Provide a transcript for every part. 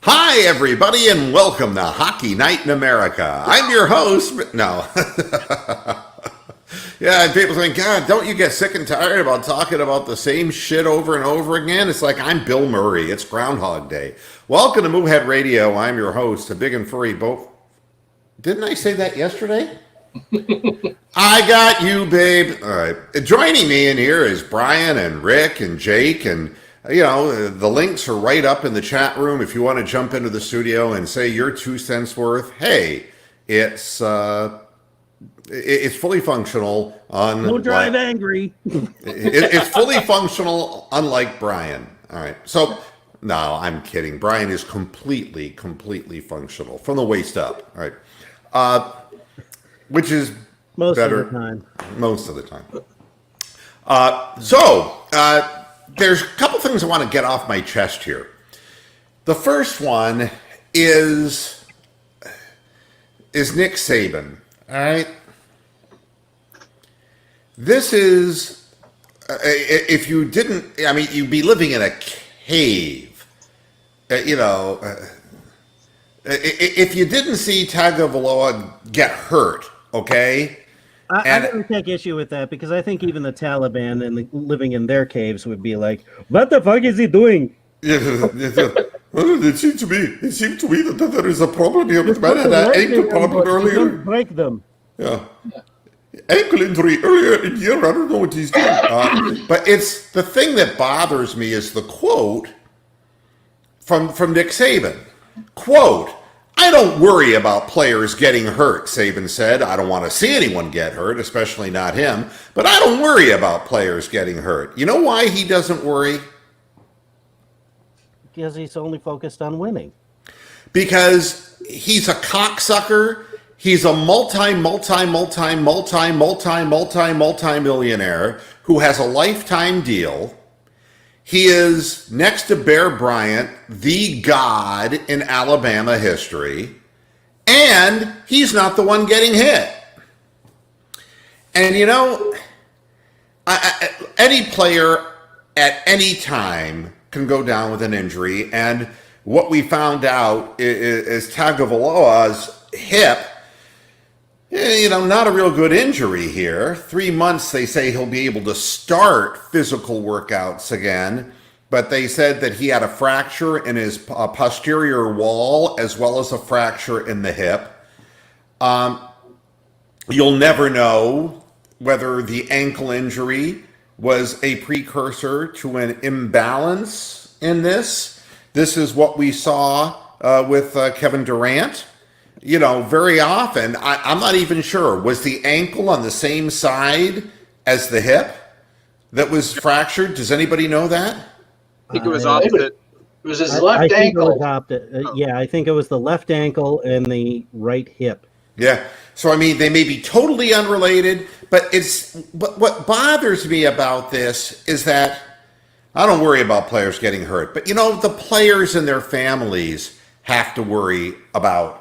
Hi, everybody, and welcome to Hockey Night in America. I'm your host. No. Yeah, and people think, God, don't you get sick and tired about talking about the same shit over and over again? It's like, I'm Bill Murray. It's Groundhog Day. Welcome to Moohead Radio. I'm your host, a big and furry boat. Didn't I say that yesterday? I got you, babe. All right. Joining me in here is Brian and Rick and Jake, and the links are right up in the chat room if you want to jump into the studio and say your 2 cents worth. Hey, it's fully functional. Don't drive angry. It's fully functional, unlike Brian. All right. So, no, I'm kidding. Brian is completely functional from the waist up. All right. Which is most better of the time. Most of the time. There's a couple things I want to get off my chest here. The first one is Nick Saban. All right. This is, if you didn't, I mean, you'd be living in a cave. If you didn't see Tagovailoa get hurt, okay? I don't take issue with that because I think even the Taliban and living in their caves would be like, "What the fuck is he doing?" Well, it seemed to me that there is a problem here with man and an ankle problem earlier. Don't break them. Yeah. Ankle injury earlier in the year. I don't know what he's doing. But it's the thing that bothers me is the quote from Nick Saban. Quote, I don't worry about players getting hurt, Saban said. I don't want to see anyone get hurt, especially not him. But I don't worry about players getting hurt. You know why he doesn't worry? Because he's only focused on winning. Because he's a cocksucker. He's a multi-millionaire who has a lifetime deal. He is, next to Bear Bryant, the god in Alabama history, and he's not the one getting hit. And any player at any time can go down with an injury, and what we found out is Tagovailoa's hip, not a real good injury here. 3 months, they say he'll be able to start physical workouts again. But they said that he had a fracture in his posterior wall as well as a fracture in the hip. You'll never know whether the ankle injury was a precursor to an imbalance in this. This is what we saw with Kevin Durant. Very often, I'm not even sure. Was the ankle on the same side as the hip that was fractured? Does anybody know that? I think it was opposite. It was his left ankle. Yeah, I think it was the left ankle and the right hip. Yeah. So, I mean, they may be totally unrelated, but what bothers me about this is that I don't worry about players getting hurt. But, the players and their families have to worry about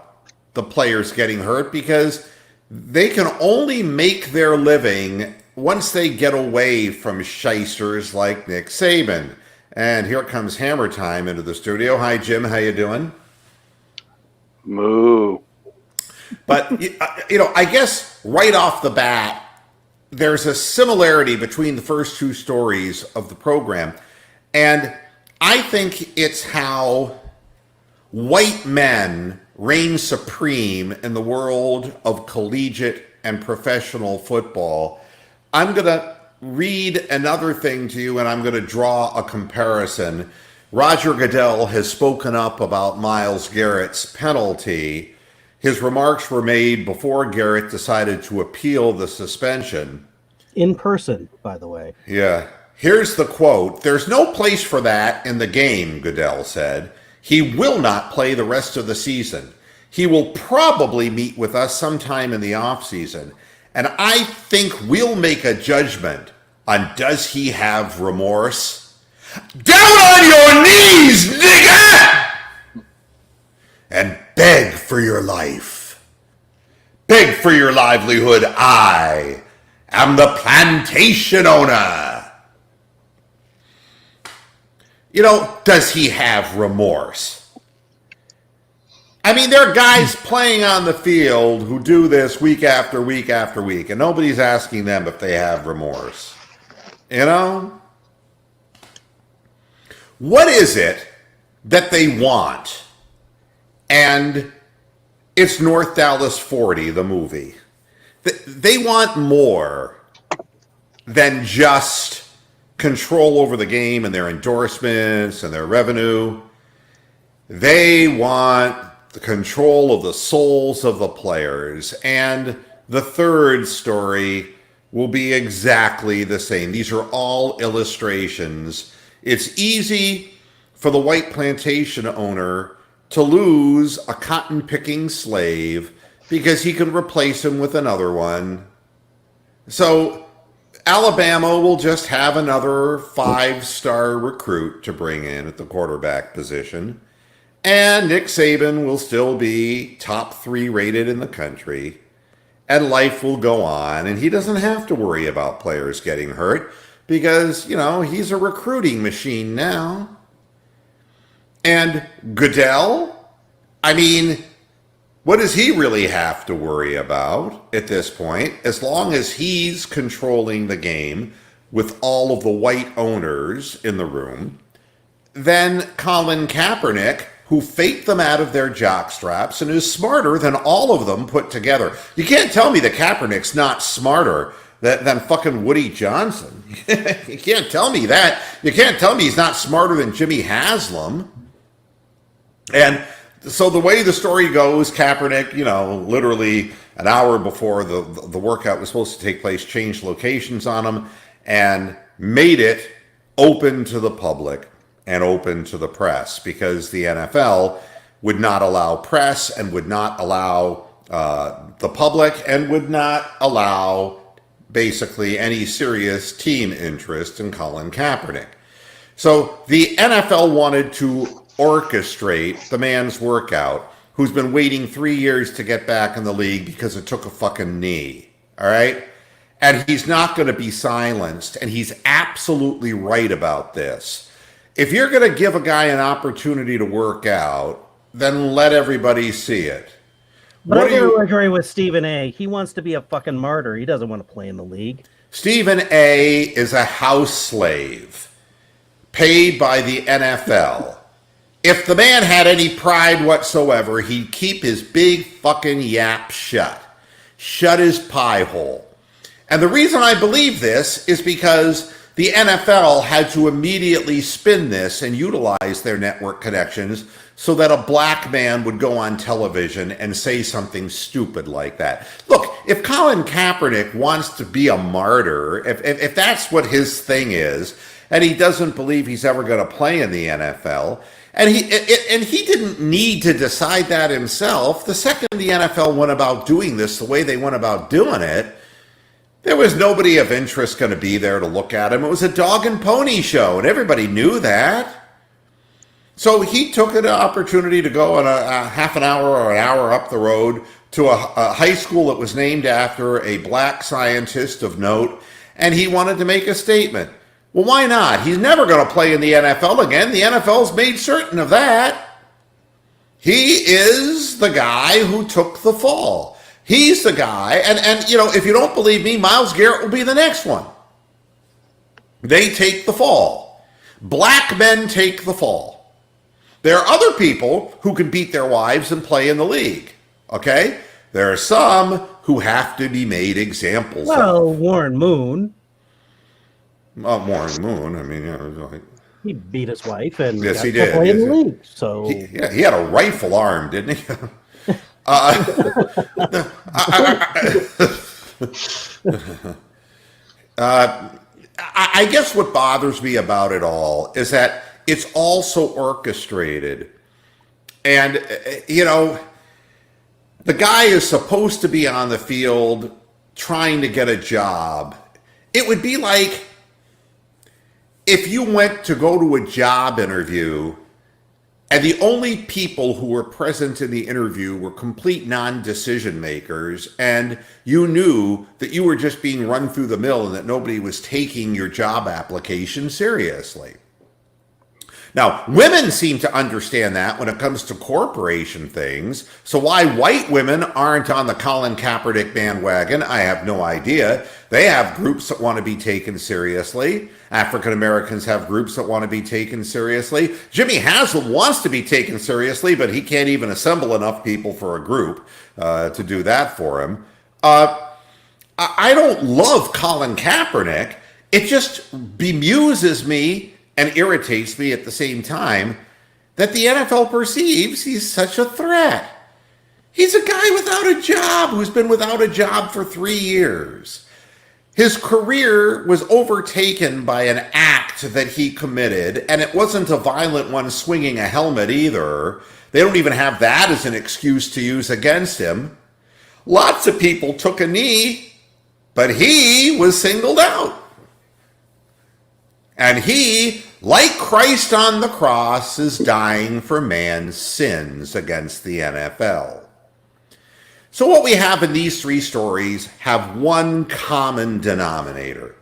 the players getting hurt because they can only make their living once they get away from shysters like Nick Saban. And here comes Hammer Time into the studio. Hi, Jim. How you doing? Moo. But, I guess right off the bat, there's a similarity between the first two stories of the program. And I think it's how white men reign supreme in the world of collegiate and professional football. I'm going to read another thing to you, and I'm going to draw a comparison. Roger Goodell has spoken up about Myles Garrett's penalty. His remarks were made before Garrett decided to appeal the suspension. In person, by the way. Yeah. Here's the quote. There's no place for that in the game, Goodell said. He will not play the rest of the season. He will probably meet with us sometime in the offseason. And I think we'll make a judgment on does he have remorse? Down on your knees, nigga! And beg for your life. Beg for your livelihood. I am the plantation owner. Does he have remorse? I mean, there are guys playing on the field who do this week after week after week, and nobody's asking them if they have remorse. You know? What is it that they want? And it's North Dallas 40, the movie. They want more than just control over the game and their endorsements and their revenue. They want the control of the souls of the players. And the third story will be exactly the same. These are all illustrations. It's easy for the white plantation owner to lose a cotton-picking slave because he can replace him with another one. So Alabama will just have another 5-star recruit to bring in at the quarterback position. And Nick Saban will still be top 3 rated in the country. And life will go on. And he doesn't have to worry about players getting hurt because, you know, he's a recruiting machine now. And Goodell, I mean, what does he really have to worry about at this point? As long as he's controlling the game with all of the white owners in the room, then Colin Kaepernick, who faked them out of their jock straps and is smarter than all of them put together. You can't tell me that Kaepernick's not smarter than fucking Woody Johnson. You can't tell me that. You can't tell me he's not smarter than Jimmy Haslam. And so the way the story goes, Kaepernick, you know, literally an hour before the workout was supposed to take place, changed locations on him and made it open to the public and open to the press because the NFL would not allow press and would not allow the public and would not allow basically any serious team interest in Colin Kaepernick. So the NFL wanted to orchestrate the man's workout who's been waiting 3 years to get back in the league because it took a fucking knee. All right? And he's not going to be silenced. And he's absolutely right about this. If you're going to give a guy an opportunity to work out, then let everybody see it. But I do agree with Stephen A. He wants to be a fucking martyr. He doesn't want to play in the league. Stephen A. is a house slave paid by the NFL. If the man had any pride whatsoever, he'd keep his big fucking yap shut. Shut his pie hole. And the reason I believe this is because the NFL had to immediately spin this and utilize their network connections so that a black man would go on television and say something stupid like that. Look, if Colin Kaepernick wants to be a martyr, if that's what his thing is, and he doesn't believe he's ever going to play in the NFL, and he didn't need to decide that himself. The second the NFL went about doing this the way they went about doing it, there was nobody of interest going to be there to look at him. It was a dog and pony show, and everybody knew that. So he took an opportunity to go on a half an hour or an hour up the road to a high school that was named after a black scientist of note, and he wanted to make a statement. Well, why not? He's never going to play in the NFL again. The NFL's made certain of that. He is the guy who took the fall. He's the guy, and you know, if you don't believe me, Myles Garrett will be the next one. They take the fall. Black men take the fall. There are other people who can beat their wives and play in the league, okay? There are some who have to be made examples of. Well, Warren Moon. Warren Moon, I mean, you know, he beat his wife and yes, got he to did. play in Yes, the league. So he had a rifle arm, didn't he? I guess what bothers me about it all is that it's all so orchestrated. And, you know, the guy is supposed to be on the field trying to get a job. It would be like if you went to go to a job interview and the only people who were present in the interview were complete non-decision makers, and you knew that you were just being run through the mill and that nobody was taking your job application seriously. Now, women seem to understand that when it comes to corporation things. So why white women aren't on the Colin Kaepernick bandwagon, I have no idea. They have groups that want to be taken seriously. African Americans have groups that want to be taken seriously. Jimmy Haslam wants to be taken seriously, but he can't even assemble enough people for a group to do that for him. I don't love Colin Kaepernick. It just bemuses me and irritates me at the same time that the NFL perceives he's such a threat. He's a guy without a job who's been without a job for 3 years. His career was overtaken by an act that he committed, and it wasn't a violent one swinging a helmet either. They don't even have that as an excuse to use against him. Lots of people took a knee, but he was singled out. And he, like Christ on the cross, is dying for man's sins against the NFL. So what we have in these 3 stories have one common denominator.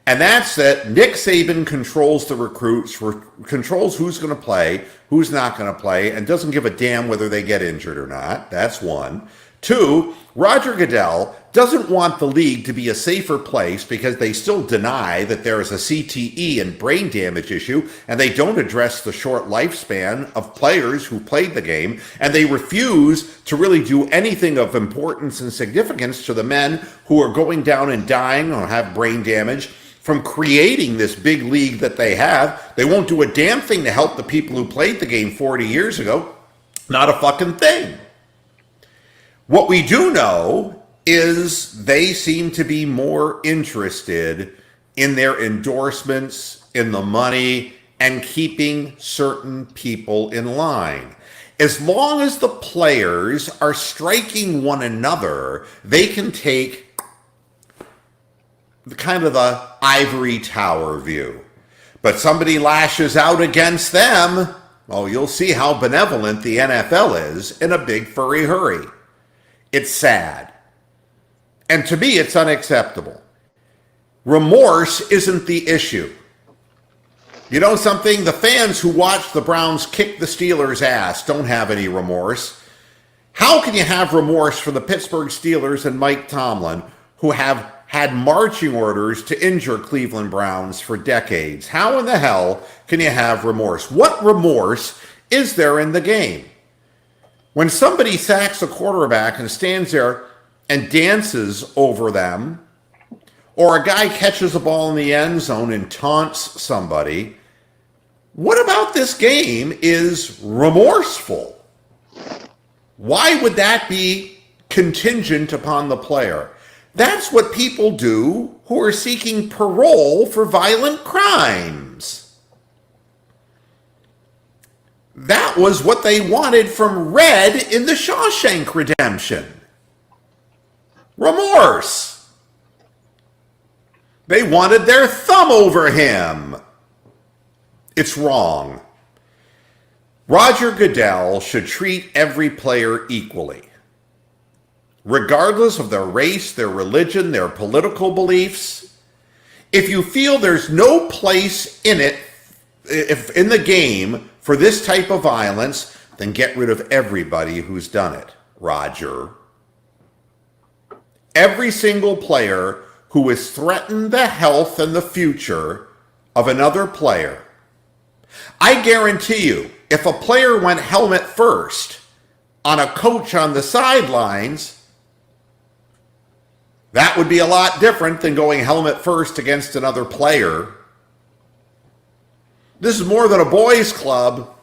And that's that Nick Saban controls the recruits, controls who's going to play, who's not going to play, and doesn't give a damn whether they get injured or not. That's one. 2, Roger Goodell doesn't want the league to be a safer place because they still deny that there is a CTE and brain damage issue, and they don't address the short lifespan of players who played the game, and they refuse to really do anything of importance and significance to the men who are going down and dying or have brain damage from creating this big league that they have. They won't do a damn thing to help the people who played the game 40 years ago. Not a fucking thing. What we do know is they seem to be more interested in their endorsements, in the money, and keeping certain people in line. As long as the players are striking one another, they can take the kind of the ivory tower view. But somebody lashes out against them, well, you'll see how benevolent the NFL is in a big furry hurry. It's sad. And to me, it's unacceptable. Remorse isn't the issue. You know something? The fans who watch the Browns kick the Steelers' ass don't have any remorse. How can you have remorse for the Pittsburgh Steelers and Mike Tomlin, who have had marching orders to injure Cleveland Browns for decades? How in the hell can you have remorse? What remorse is there in the game? When somebody sacks a quarterback and stands there and dances over them, or a guy catches a ball in the end zone and taunts somebody, what about this game is remorseful? Why would that be contingent upon the player? That's what people do who are seeking parole for violent crimes. That was what they wanted from Red in the Shawshank Redemption. Remorse. They wanted their thumb over him. It's wrong. Roger Goodell should treat every player equally, regardless of their race, their religion, their political beliefs. If you feel there's no place in it, if in the game for this type of violence, then get rid of everybody who's done it, Roger. Every single player who has threatened the health and the future of another player. I guarantee you, if a player went helmet first on a coach on the sidelines, that would be a lot different than going helmet first against another player. This is more than a boys' club.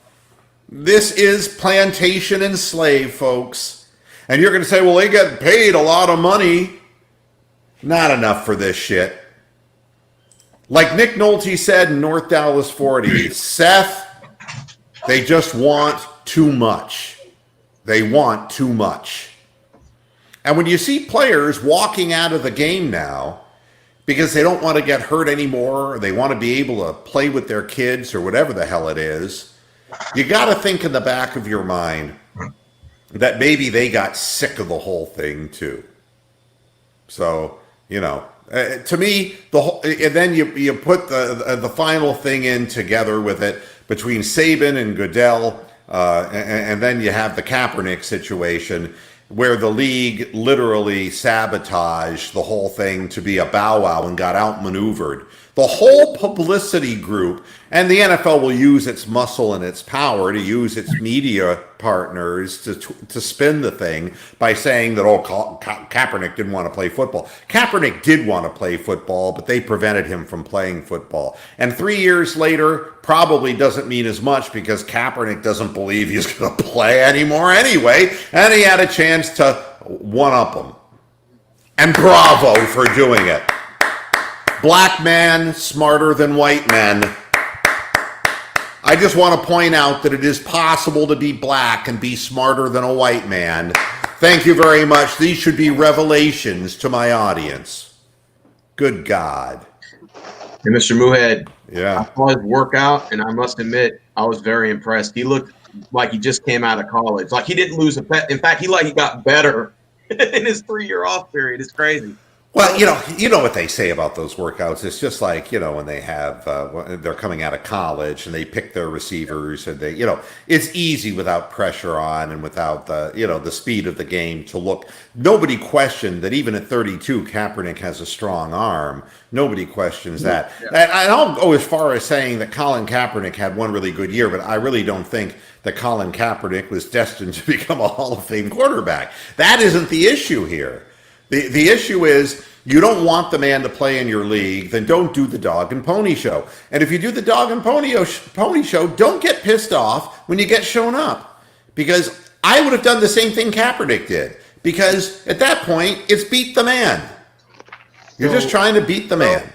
This is plantation and slave, folks. And you're going to say, well, they get paid a lot of money. Not enough for this shit. Like Nick Nolte said in North Dallas 40, Seth, they just want too much. They want too much. And when you see players walking out of the game now because they don't want to get hurt anymore, or they want to be able to play with their kids or whatever the hell it is, you got to think in the back of your mind that maybe they got sick of the whole thing too. So, you know, to me, the whole, and then you put the final thing in together with it. between Saban and Goodell, and then you have the Kaepernick situation where the league literally sabotaged the whole thing to be a bow wow and got outmaneuvered. The whole publicity group, and the NFL will use its muscle and its power to use its media partners to spin the thing by saying that, Kaepernick didn't want to play football. Kaepernick did want to play football, but they prevented him from playing football. And 3 years later, probably doesn't mean as much because Kaepernick doesn't believe he's going to play anymore anyway, and he had a chance to one-up him. And bravo for doing it. Black man smarter than white men. I just want to point out that it is possible to be black and be smarter than a white man. Thank you very much. These should be revelations to my audience. Good God. And Mr. Muhead, Yeah. I saw his workout, and I must admit, I was very impressed. He looked like he just came out of college. Like he didn't lose a bet. In fact, he got better in his 3-year off period. It's crazy. Well, you know what they say about those workouts. It's just like, when they have, they're coming out of college and they pick their receivers and they, it's easy without pressure on and without the speed of the game to look. Nobody questioned that even at 32, Kaepernick has a strong arm. Nobody questions that. Yeah. And I'll go as far as saying that Colin Kaepernick had one really good year, but I really don't think that Colin Kaepernick was destined to become a Hall of Fame quarterback. That isn't the issue here. The issue is you don't want the man to play in your league, then don't do the dog and pony show. And if you do the dog and pony show, don't get pissed off when you get shown up. Because I would have done the same thing Kaepernick did. Because at that point, it's beat the man. You're just trying to beat the man.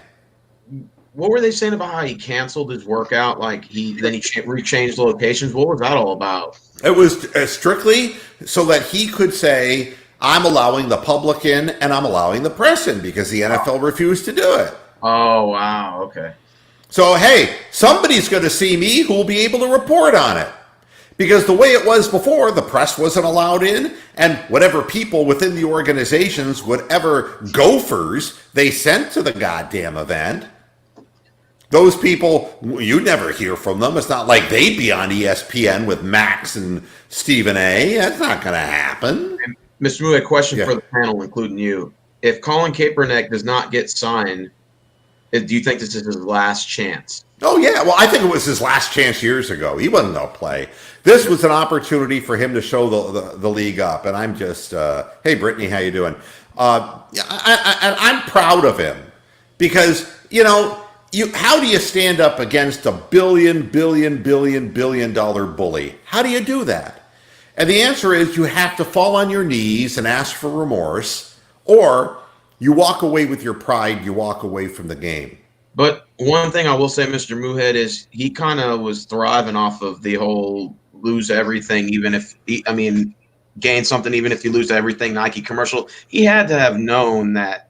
What were they saying about how he canceled his workout? Like he rechanged locations? What was that all about? It was strictly so that he could say, I'm allowing the public in and I'm allowing the press in because the NFL refused to do it. Oh, wow. Okay. So, hey, somebody's going to see me who will be able to report on it. Because the way it was before, the press wasn't allowed in, and whatever people within the organizations, whatever gophers they sent to the goddamn event, those people, you never hear from them. It's not like they'd be on ESPN with Max and Stephen A. That's not going to happen. Mr. Moo, a question for the panel, including you. If Colin Kaepernick does not get signed, do you think this is his last chance? Oh, yeah. Well, I think it was his last chance years ago. He wasn't going to play. This was an opportunity for him to show the league up. And I'm just, hey, Brittany, how you doing? I'm proud of him because, how do you stand up against a billion dollar bully? How do you do that? And the answer is you have to fall on your knees and ask for remorse, or you walk away with your pride, you walk away from the game. But one thing I will say, Mr. Muhead, is he kind of was thriving off of the whole lose everything, gain something even if you lose everything Nike commercial. He had to have known that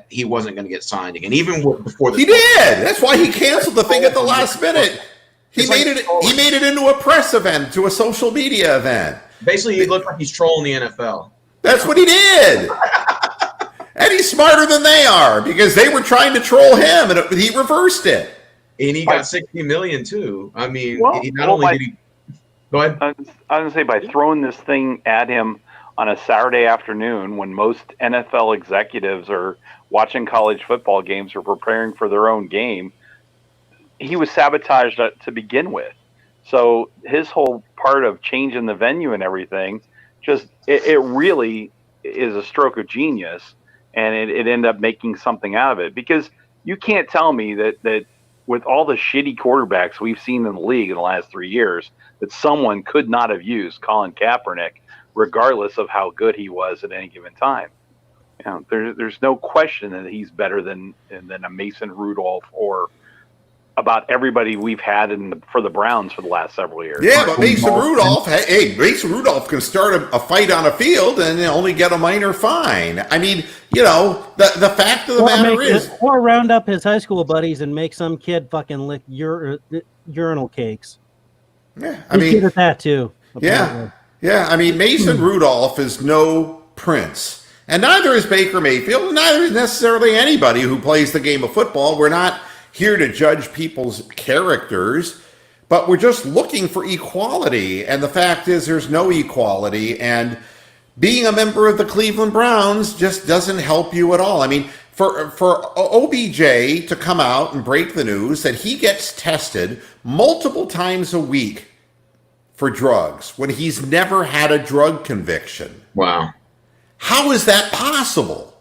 he wasn't going to get signed again, even before He did. That's why he canceled the thing at the last minute. He made it into a press event, to a social media event. Basically, he looked like he's trolling the NFL. That's what he did. And he's smarter than they are because they were trying to troll him, and he reversed it. And he got $60 million too. I mean, Go ahead. I was going to say, by throwing this thing at him on a Saturday afternoon when most NFL executives are watching college football games or preparing for their own game, he was sabotaged to begin with. So his whole part of changing the venue and everything, it really is a stroke of genius, and it ended up making something out of it. Because you can't tell me that with all the shitty quarterbacks we've seen in the league in the last 3 years, that someone could not have used Colin Kaepernick, regardless of how good he was at any given time. There's no question that he's better than a Mason Rudolph or about everybody we've had for the Browns for the last several years. Yeah, but Mason Rudolph can start a fight on a field and only get a minor fine. I mean, the fact of the matter is... Or round up his high school buddies and make some kid fucking lick urinal cakes. Yeah, He's good at that too. Apparently. Yeah. I mean, Mason Rudolph is no prince. And neither is Baker Mayfield, and neither is necessarily anybody who plays the game of football. We're not here to judge people's characters, but we're just looking for equality. And the fact is there's no equality. And being a member of the Cleveland Browns just doesn't help you at all. I mean, for OBJ to come out and break the news that he gets tested multiple times a week for drugs when he's never had a drug conviction. Wow. How is that possible?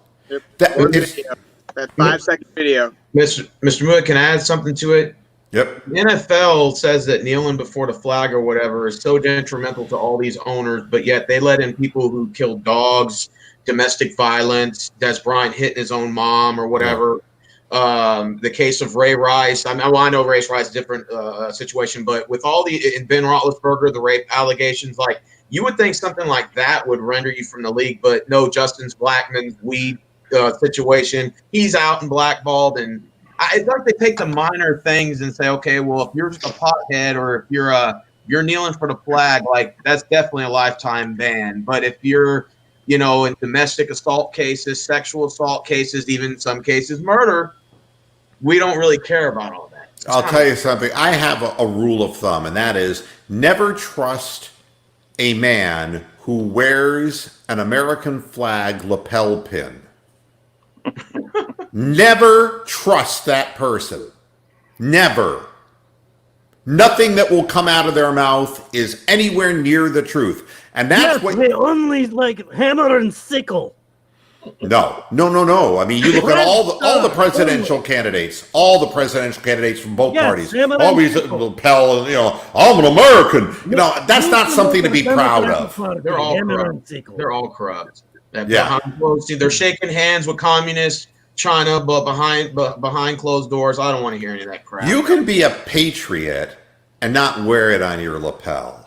That 5-second video. Mr. Moore, can I add something to it? Yep. The NFL says that kneeling before the flag or whatever is so detrimental to all these owners, but yet they let in people who killed dogs, domestic violence, Des Bryant hitting his own mom or whatever. The case of Ray Rice. I know Ray Rice is a different situation, but with all in Ben Roethlisberger, the rape allegations, like you would think something like that would render you from the league, but no, Justin's Blackman's weed situation, he's out and blackballed. And it's like they take the minor things and say, okay, well, if you're just a pothead or if you're kneeling for the flag, like that's definitely a lifetime ban. But if you're, in domestic assault cases, sexual assault cases, even in some cases murder, we don't really care about all that. I'll tell you something. I have a rule of thumb, and that is never trust a man who wears an American flag lapel pin. Never trust that person. Never. Nothing that will come out of their mouth is anywhere near the truth. And that's what they only like hammer and sickle. No. I mean, you look at all the presidential candidates, from both parties. Always lapel, I'm an American. That's not something to be proud of. They're all corrupt. They're all corrupt. They're shaking hands with communist China, but behind closed doors, I don't want to hear any of that crap. You can be a patriot and not wear it on your lapel.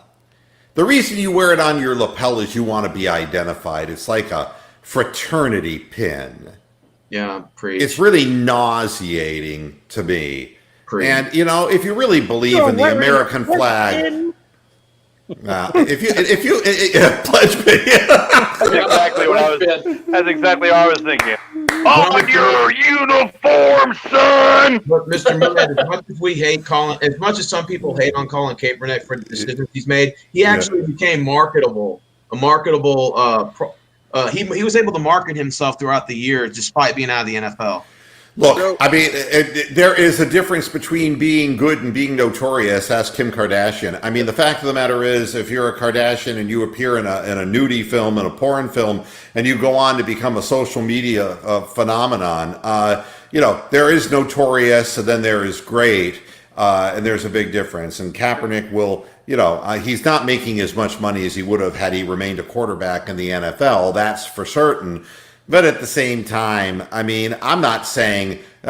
The reason you wear it on your lapel is you want to be identified. It's like a fraternity pin. Yeah, preach. It's really nauseating to me. Preach. And if you really believe in the American flag, if you pledge me. That's exactly what I was thinking. On your uniform, son. But Mr. Millett, as much as some people hate on Colin Kaepernick for the decisions he's made, he actually became marketable. He was able to market himself throughout the year despite being out of the NFL. Look, I mean, there is a difference between being good and being notorious. Ask Kim Kardashian. I mean, the fact of the matter is, if you're a Kardashian and you appear in a nudie film and a porn film, and you go on to become a social media phenomenon, there is notorious, and then there is great, and there's a big difference. And Kaepernick will, he's not making as much money as he would have had he remained a quarterback in the NFL. That's for certain. But at the same time, I mean,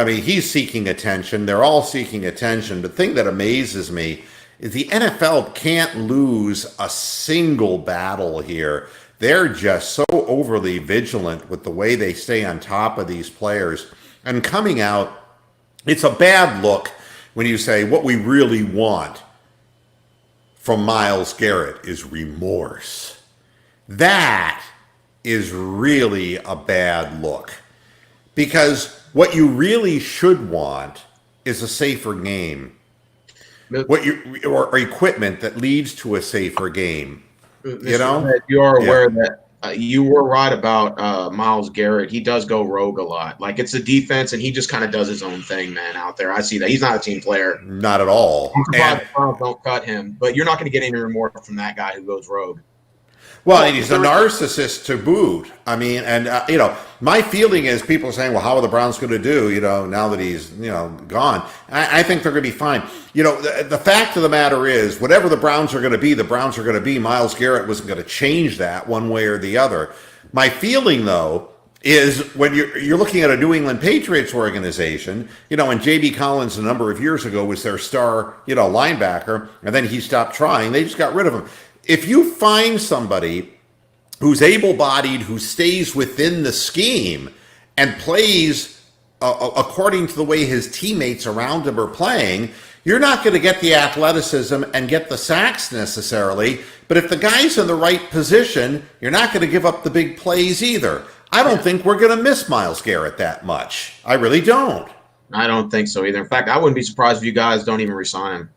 he's seeking attention. They're all seeking attention. The thing that amazes me is the NFL can't lose a single battle here. They're just so overly vigilant with the way they stay on top of these players. And coming out, it's a bad look when you say what we really want from Myles Garrett is remorse. That is really a bad look, because what you really should want is a safer game, or equipment that leads to a safer game. You are aware that you were right about Myles Garrett. He does go rogue a lot. Like, it's a defense, and he just kind of does his own thing, man, out there. I see that. He's not a team player. Not at all. And don't cut him. But you're not going to get any more from that guy who goes rogue. Well, and he's a narcissist to boot. I mean, and, my feeling is people are saying, well, how are the Browns going to do, now that he's, gone? I think they're going to be fine. The fact of the matter is, whatever the Browns are going to be, the Browns are going to be. Myles Garrett wasn't going to change that one way or the other. My feeling, though, is when you're looking at a New England Patriots organization, and J.B. Collins a number of years ago was their star, linebacker, and then he stopped trying. They just got rid of him. If you find somebody who's able-bodied, who stays within the scheme and plays according to the way his teammates around him are playing, you're not going to get the athleticism and get the sacks necessarily. But if the guy's in the right position, you're not going to give up the big plays either. I don't think we're going to miss Myles Garrett that much. I really don't. I don't think so either. In fact, I wouldn't be surprised if you guys don't even resign him.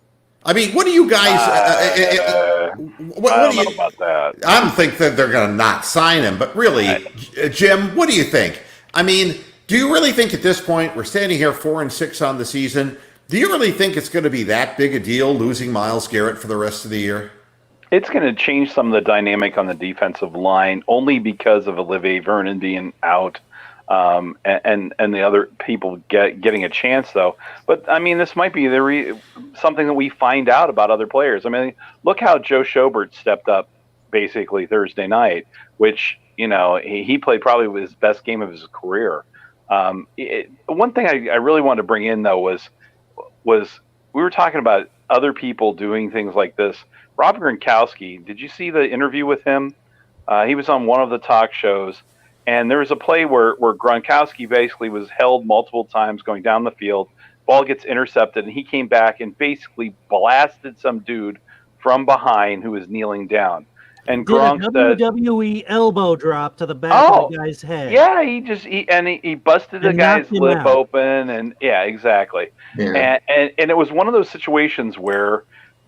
I mean, what do you guys? I don't know about that. I don't think that they're going to not sign him, but really, Jim, what do you think? I mean, do you really think at this point we're standing here 4-6 on the season? Do you really think it's going to be that big a deal losing Myles Garrett for the rest of the year? It's going to change some of the dynamic on the defensive line only because of Olivier Vernon being out. And the other people getting a chance, though. But, I mean, this might be something that we find out about other players. I mean, look how Joe Schobert stepped up basically Thursday night, which, he played probably his best game of his career. One thing I really wanted to bring in, though, was we were talking about other people doing things like this. Rob Gronkowski, did you see the interview with him? He was on one of the talk shows. And there was a play where Gronkowski basically was held multiple times going down the field. Ball gets intercepted, and he came back and basically blasted some dude from behind who was kneeling down. And Gronk did a WWE elbow drop to the back of the guy's head. Yeah, he busted the guy's lip open, and yeah, exactly. Yeah. And it was one of those situations where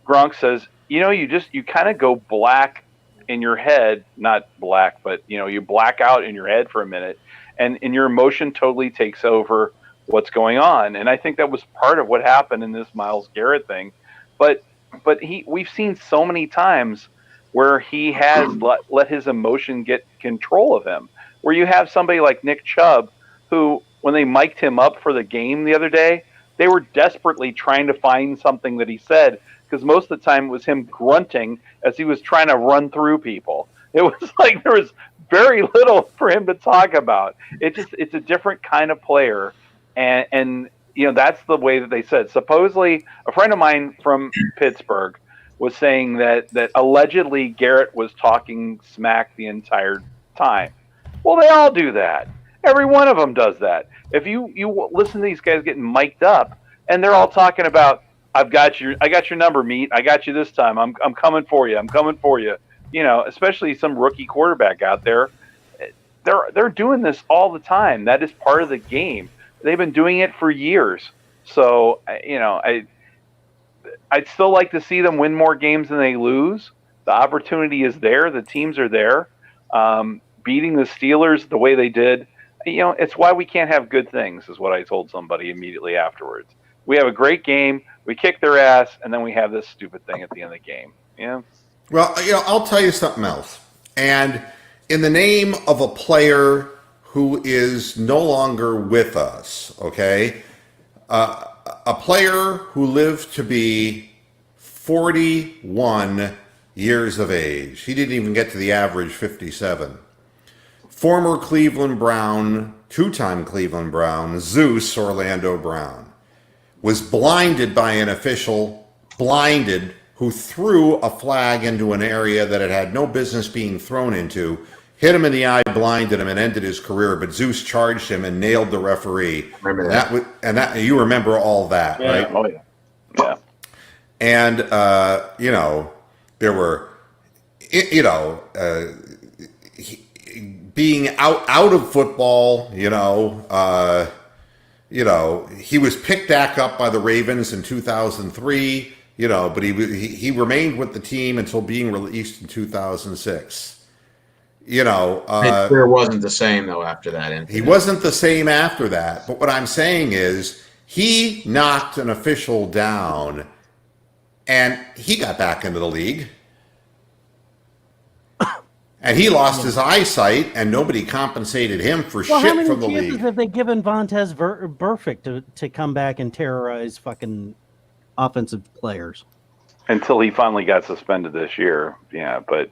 Gronk says, you kind of go black in your head, not black, but you black out in your head for a minute, and your emotion totally takes over what's going on. And I think that was part of what happened in this Myles Garrett thing. But we've seen so many times where he has let his emotion get control of him. Where you have somebody like Nick Chubb, who when they mic'd him up for the game the other day, they were desperately trying to find something that he said, because most of the time it was him grunting as he was trying to run through people. It was like there was very little for him to talk about. It's a different kind of player. And that's the way that they said. Supposedly, a friend of mine from Pittsburgh was saying that allegedly Garrett was talking smack the entire time. Well, they all do that. Every one of them does that. If you listen to these guys getting mic'd up, and they're all talking about, I got your number, meat. I got you this time. I'm coming for you. I'm coming for you. Especially some rookie quarterback out there. They're doing this all the time. That is part of the game. They've been doing it for years. So, I'd still like to see them win more games than they lose. The opportunity is there. The teams are there. Beating the Steelers the way they did, it's why we can't have good things, is what I told somebody immediately afterwards. We have a great game. We kick their ass, and then we have this stupid thing at the end of the game. Yeah. Well, I'll tell you something else. And in the name of a player who is no longer with us, okay, a player who lived to be 41 years of age. He didn't even get to the average 57. Former Cleveland Brown, two-time Cleveland Brown, Zeus Orlando Brown, was blinded by an official, who threw a flag into an area that it had no business being thrown into, hit him in the eye, blinded him, and ended his career. But Zeus charged him and nailed the referee. Remember that? And you remember all that, right? Oh, yeah. Yeah. And, there were, being out of football, he was picked back up by the Ravens in 2003, but he remained with the team until being released in 2006. His career wasn't the same, though, after that incident. He wasn't the same after that. But what I'm saying is he knocked an official down, and he got back into the league. And he lost his eyesight, and nobody compensated him for shit from the league. How many chances have they given Vontaze Burfict to come back and terrorize fucking offensive players? Until he finally got suspended this year. Yeah, but,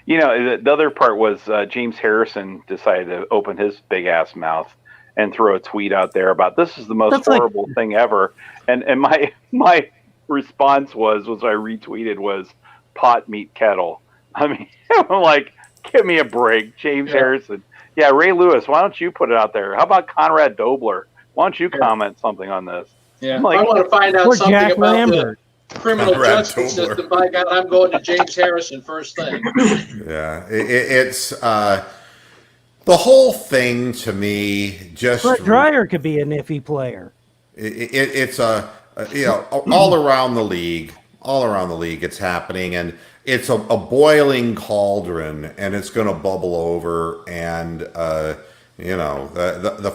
the other part was James Harrison decided to open his big-ass mouth and throw a tweet out there about, this is the most horrible thing ever. And my response was I retweeted was, pot meet kettle. I mean, I'm like, give me a break, James Harrison. Yeah, Ray Lewis, why don't you put it out there? How about Conrad Dobler? Why don't you comment something on this? Yeah, I want to find out something Jack about Lambert. The criminal justice system. By God, I'm going to James Harrison first thing. Yeah, it's the whole thing to me just. Brett Dreyer could be an iffy player. It's all around the league. all around the league it's happening, and it's a boiling cauldron, and it's going to bubble over. And the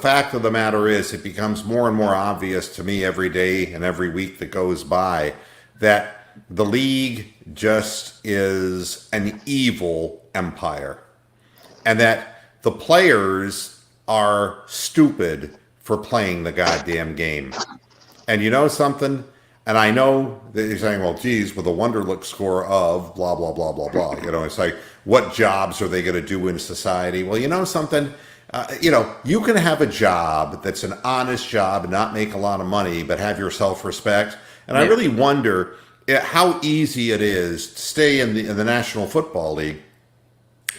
fact of the matter is, it becomes more and more obvious to me every day and every week that goes by that the league just is an evil empire, and that the players are stupid for playing the goddamn game. And you know something? And I know that you're saying, well, geez, with a Wonderlic score of blah, blah, blah, blah, blah. It's like, what jobs are they going to do in society? Well, you know something? You can have a job that's an honest job and not make a lot of money, but have your self-respect. And I really wonder how easy it is to stay in the National Football League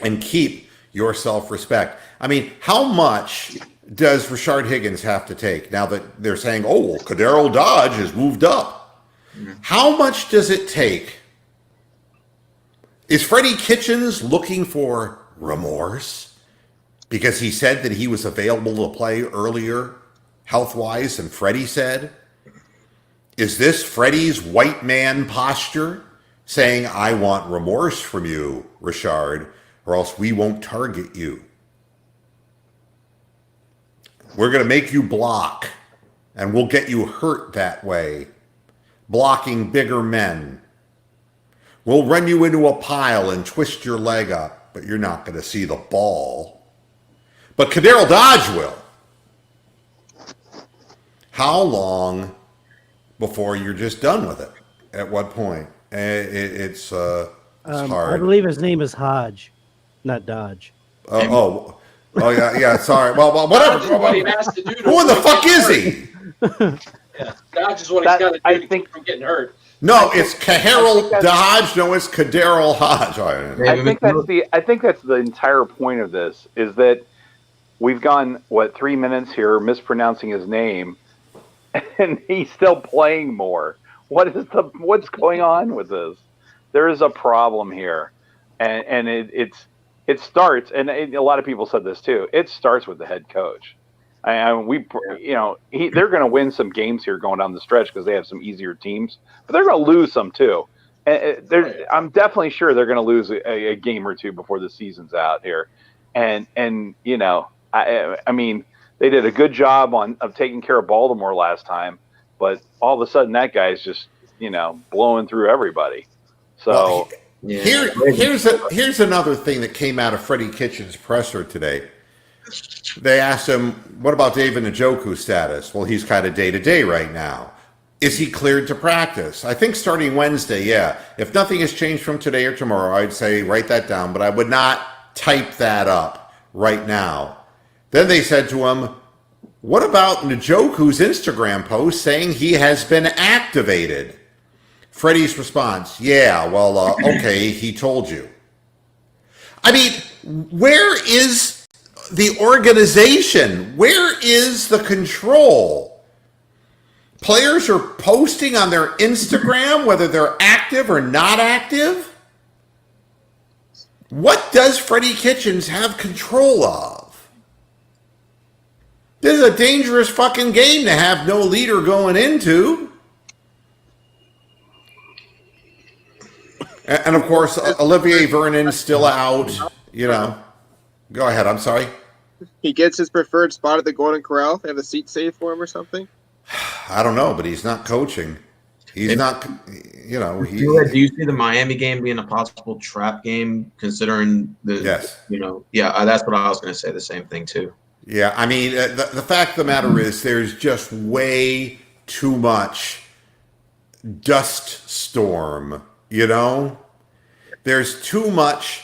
and keep your self-respect. I mean, how much does Rashard Higgins have to take now that they're saying, oh, well, Kadero Dodge has moved up? How much does it take? Is Freddie Kitchens looking for remorse because he said that he was available to play earlier health-wise than Freddie said? Is this Freddie's white man posture saying, I want remorse from you, Rashard, or else we won't target you? We're going to make you block, and we'll get you hurt that way, blocking bigger men. We'll run you into a pile and twist your leg up, but you're not going to see the ball. But Kadero Dodge will. How long before you're just done with it? At what point? It's hard. I believe his name is Hodge, not Dodge. Oh, yeah. Sorry. Well, whatever. What he has to do to Who in the fuck is he? Yeah, Dodge is what he's got to do to keep from getting hurt. No, it's Kaharal Dodge. No, it's Kadero Hodge. I think that's the entire point of this, is that we've gone 3 minutes here mispronouncing his name, and he's still playing more. What's going on with this? There is a problem here, and it starts, and a lot of people said this too. It starts with the head coach. They're going to win some games here going down the stretch because they have some easier teams, but they're going to lose some too. And I'm definitely sure they're going to lose a game or two before the season's out here. And I mean, they did a good job of taking care of Baltimore last time, but all of a sudden that guy's just blowing through everybody. So here's another thing that came out of Freddie Kitchens' presser today. They asked him, what about David Njoku's status? Well, he's kind of day-to-day right now. Is he cleared to practice? I think starting Wednesday, yeah. If nothing has changed from today or tomorrow, I'd say write that down, but I would not type that up right now. Then they said to him, what about Njoku's Instagram post saying he has been activated? Freddie's response, yeah, well, okay, he told you. I mean, where is the organization? Where is the control? Players are posting on their Instagram whether they're active or not active. What does Freddie Kitchens have control of? This is a dangerous fucking game to have no leader going into. And of course, Olivier Vernon's still out, Go ahead, I'm sorry. He gets his preferred spot at the Golden Corral. They have a seat saved for him or something? I don't know, but he's not coaching. He's not, Do you see the Miami game being a possible trap game, considering the? Yes. That's what I was going to say. The same thing too. Yeah, I mean, the fact of the matter is, there's just way too much dust storm. There's too much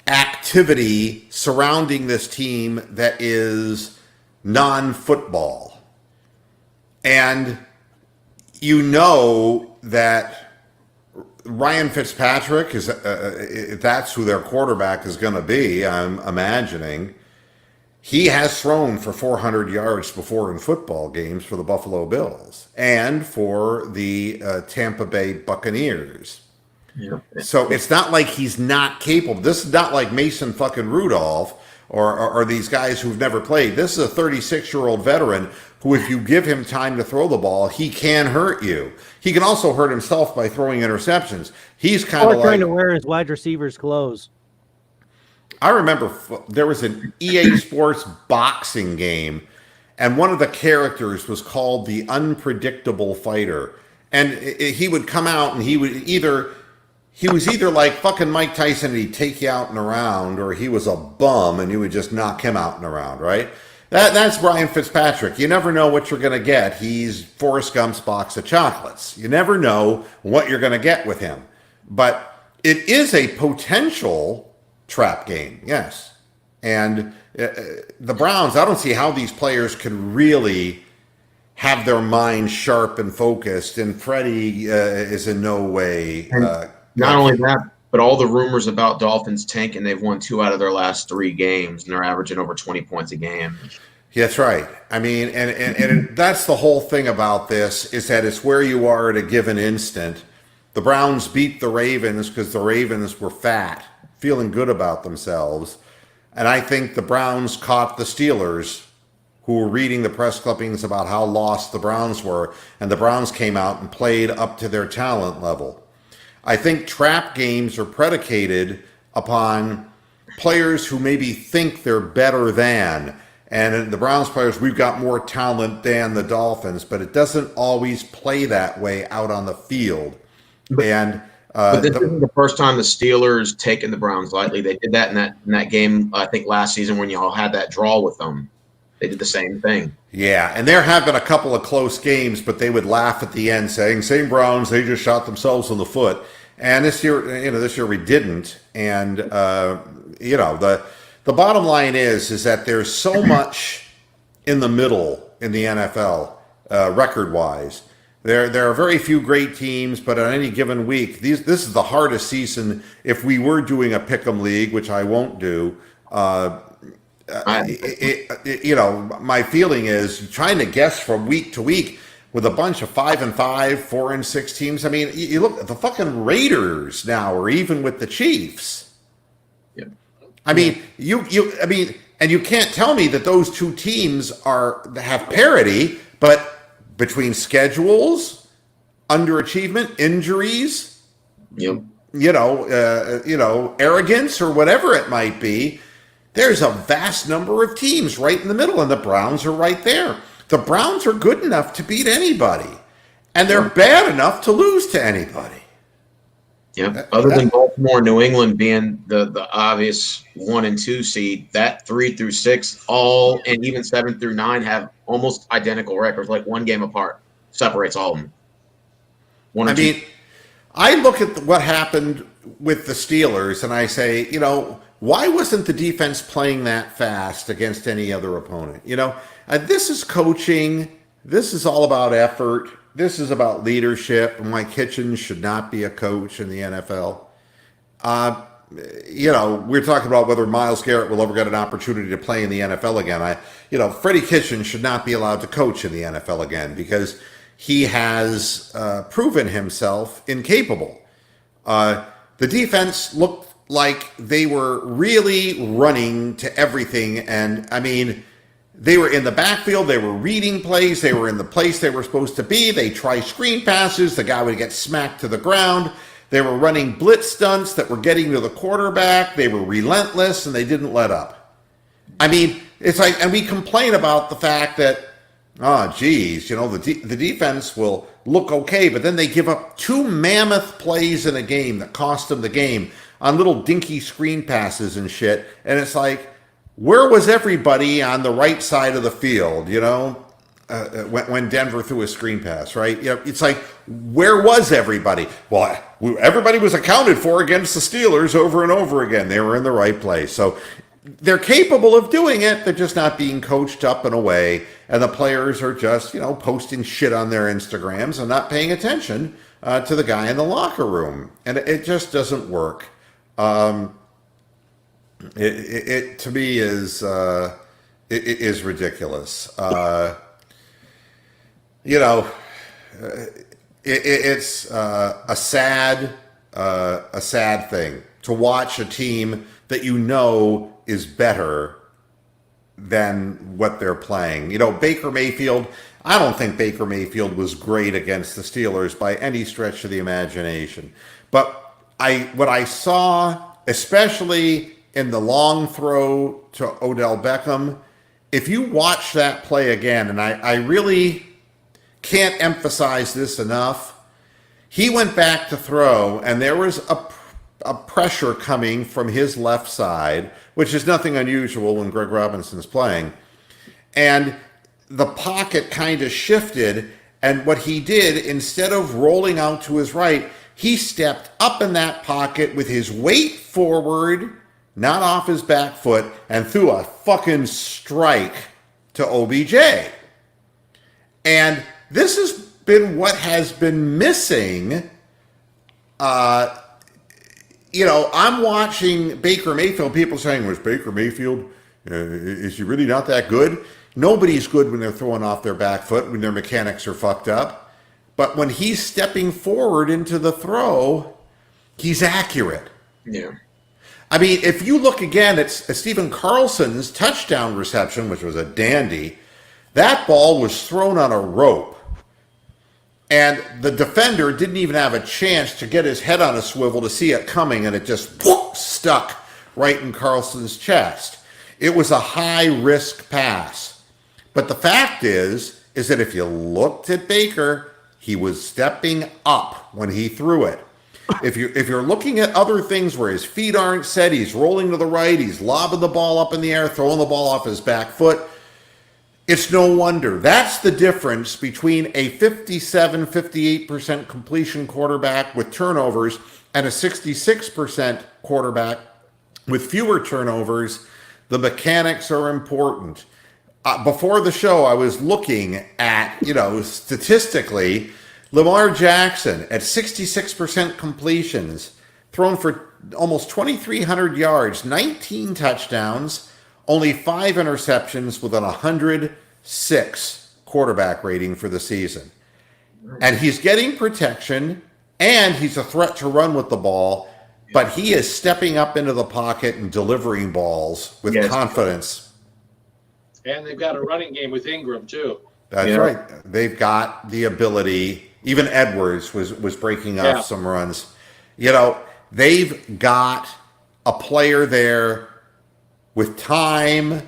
activity surrounding this team that is non-football. And that Ryan Fitzpatrick is that's who their quarterback is going to be, I'm imagining. He has thrown for 400 yards before in football games for the Buffalo Bills and for the Tampa Bay Buccaneers. Yeah. So it's not like he's not capable. This is not like Mason fucking Rudolph or these guys who've never played. This is a 36-year-old veteran who, if you give him time to throw the ball, he can hurt you. He can also hurt himself by throwing interceptions. He's kind of like trying to wear his wide receiver's clothes. I remember there was an EA Sports boxing game, and one of the characters was called the Unpredictable Fighter. And he would come out and he was either like fucking Mike Tyson and he'd take you out in a round, or he was a bum and you would just knock him out in a round, right? That's Brian Fitzpatrick. You never know what you're going to get. He's Forrest Gump's box of chocolates. You never know what you're going to get with him. But it is a potential trap game, yes. And the Browns, I don't see how these players could really have their minds sharp and focused. And Freddie is in no way. Not only that, but all the rumors about Dolphins tanking, they've won 2 out of their last 3 games, and they're averaging over 20 points a game. That's right. I mean, and that's the whole thing about this, is that it's where you are at a given instant. The Browns beat the Ravens because the Ravens were fat, feeling good about themselves. And I think the Browns caught the Steelers, who were reading the press clippings about how lost the Browns were, and the Browns came out and played up to their talent level. I think trap games are predicated upon players who maybe think they're better than. And the Browns players, we've got more talent than the Dolphins, but it doesn't always play that way out on the field. But this isn't the first time the Steelers taken the Browns lightly. They did that in that game, I think, last season when y'all had that draw with them. They did the same thing. Yeah, and there have been a couple of close games, but they would laugh at the end saying, same Browns, they just shot themselves in the foot. And this year we didn't. And, the bottom line is that there's so much in the middle in the NFL, record-wise. There are very few great teams, but on any given week, this is the hardest season. If we were doing a pick'em league, which I won't do, my feeling is trying to guess from week to week with a bunch of 5-5, 4-6 teams. I mean, you look at the fucking Raiders now, or even with the Chiefs. Yeah. I mean, and you can't tell me that those two teams have parity, but between schedules, underachievement, injuries, Yep. Arrogance or whatever it might be, there's a vast number of teams right in the middle, and the Browns are right there. The Browns are good enough to beat anybody, and they're bad enough to lose to anybody. Yeah. Other than Baltimore and New England being the obvious 1 and 2 seed, that 3 through 6, all and even 7 through 9 have almost identical records, like 1 game apart, separates all of them. I look at what happened with the Steelers, and I say, why wasn't the defense playing that fast against any other opponent? This is coaching. This is all about effort. This is about leadership. Mike Kitchens should not be a coach in the NFL. We're talking about whether Myles Garrett will ever get an opportunity to play in the NFL again. Freddie Kitchens should not be allowed to coach in the NFL again because he has proven himself incapable. The defense looked like they were really running to everything. And they were in the backfield. They were reading plays. They were in the place they were supposed to be. They tried screen passes. The guy would get smacked to the ground. They were running blitz stunts that were getting to the quarterback. They were relentless, and they didn't let up. It's like, and we complain about the fact that, the defense will look okay, but then they give up 2 mammoth plays in a game that cost them the game on little dinky screen passes and shit. And it's like, where was everybody on the right side of the field, when Denver threw a screen pass, right? It's like, where was everybody? Well, everybody was accounted for against the Steelers over and over again. They were in the right place. So they're capable of doing it. They're just not being coached up and away. And the players are just, posting shit on their Instagrams and not paying attention to the guy in the locker room. And it just doesn't work. It to me is ridiculous. It's a sad thing to watch a team that is better than what they're playing. Baker Mayfield, I don't think Baker Mayfield was great against the Steelers by any stretch of the imagination. But what I saw, especially in the long throw to Odell Beckham, if you watch that play again, and I really can't emphasize this enough, he went back to throw, and there was a pressure coming from his left side, which is nothing unusual when Greg Robinson's playing. And the pocket kind of shifted, and what he did, instead of rolling out to his right, he stepped up in that pocket with his weight forward, not off his back foot, and threw a fucking strike to OBJ. And this has been what has been missing. I'm watching Baker Mayfield. People saying, was Baker Mayfield, is he really not that good? Nobody's good when they're throwing off their back foot, when their mechanics are fucked up. But when he's stepping forward into the throw, he's accurate. Yeah. I mean, if you look again at Stephen Carlson's touchdown reception, which was a dandy, that ball was thrown on a rope. And the defender didn't even have a chance to get his head on a swivel to see it coming, and it just stuck right in Carlson's chest. It was a high-risk pass. But the fact is that if you looked at Baker, he was stepping up when he threw it. If you're looking at other things where his feet aren't set, he's rolling to the right, he's lobbing the ball up in the air, throwing the ball off his back foot, it's no wonder. That's the difference between a 57, 58% completion quarterback with turnovers and a 66% quarterback with fewer turnovers. The mechanics are important. Before the show, I was looking at, statistically, Lamar Jackson at 66% completions, thrown for almost 2,300 yards, 19 touchdowns, only 5 interceptions with an 106 quarterback rating for the season. And he's getting protection, and he's a threat to run with the ball, but he is stepping up into the pocket and delivering balls with confidence. And they've got a running game with Ingram, too. That's right. They've got the ability. Even Edwards was breaking off some runs. They've got a player there with time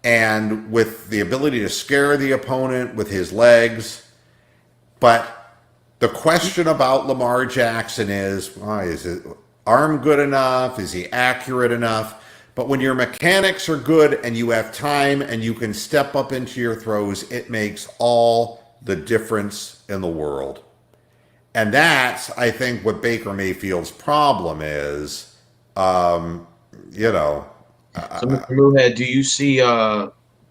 and with the ability to scare the opponent with his legs. But the question about Lamar Jackson is his arm good enough? Is he accurate enough? But when your mechanics are good and you have time and you can step up into your throws, it makes all the difference in the world. And that's, I think, what Baker Mayfield's problem is. So, Mr. Moohead, do you see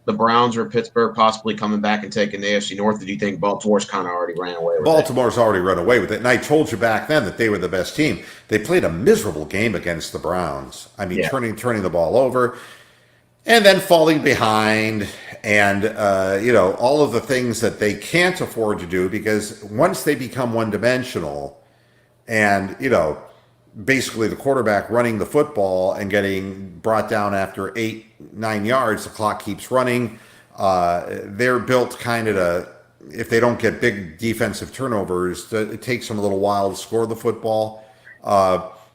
the Browns or Pittsburgh possibly coming back and taking the AFC North? Or do you think Baltimore's kind of already ran away with Baltimore's already run away with it. And I told you back then that they were the best team. They played a miserable game against the Browns. I mean, turning the ball over and then falling behind and, all of the things that they can't afford to do, because once they become one-dimensional and, basically the quarterback running the football and getting brought down after 8-9 yards, the clock keeps running. They're built kind of to, if they don't get big defensive turnovers, it takes them a little while to score the football.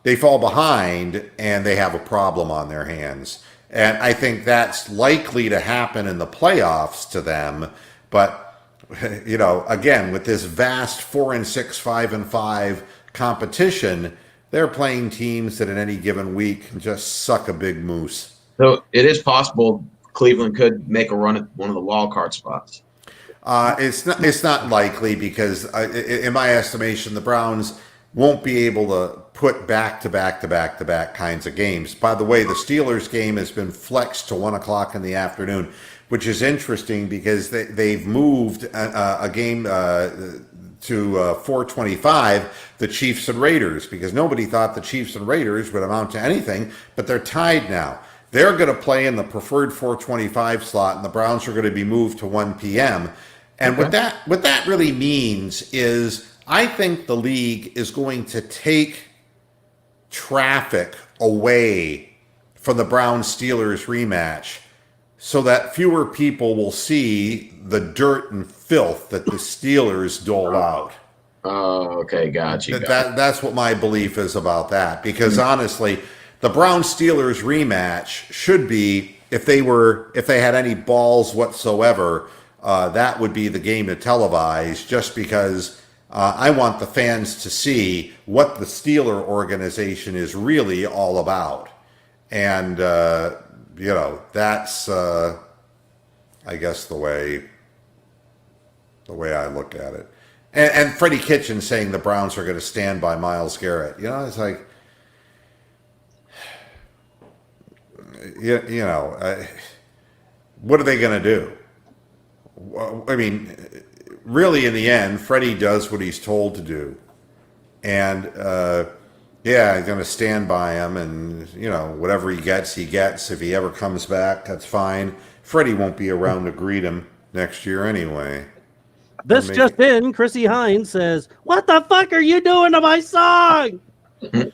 They fall behind and they have a problem on their hands. And I think that's likely to happen in the playoffs to them. But, again, with this vast 4-6, 5-5 competition, they're playing teams that in any given week can just suck a big moose. So it is possible Cleveland could make a run at one of the wild card spots. It's not likely because, in my estimation, the Browns won't be able to put back-to-back kinds of games. By the way, the Steelers game has been flexed to 1 o'clock in the afternoon, which is interesting because they've moved a game to 4:25, the Chiefs and Raiders, because nobody thought the Chiefs and Raiders would amount to anything, but they're tied now. They're going to play in the preferred 4:25 slot, and the Browns are going to be moved to 1 p.m. And what that really means is I think the league is going to take traffic away from the Browns-Steelers rematch so that fewer people will see the dirt and filth that the Steelers dole out. Oh, okay, got you. That's what my belief is about that. Because honestly, the Browns Steelers rematch should be, if they had any balls whatsoever, that would be the game to televise. Just because I want the fans to see what the Steeler organization is really all about, and that's I guess the way I look at it. And Freddie Kitchens saying the Browns are going to stand by Myles Garrett. It's like, what are they going to do? I mean, really, in the end, Freddie does what he's told to do. And, he's going to stand by him. And, whatever he gets, he gets. If he ever comes back, that's fine. Freddie won't be around to greet him next year anyway. This just in, Chrissy Hines says, "What the fuck are you doing to my song?" Hey,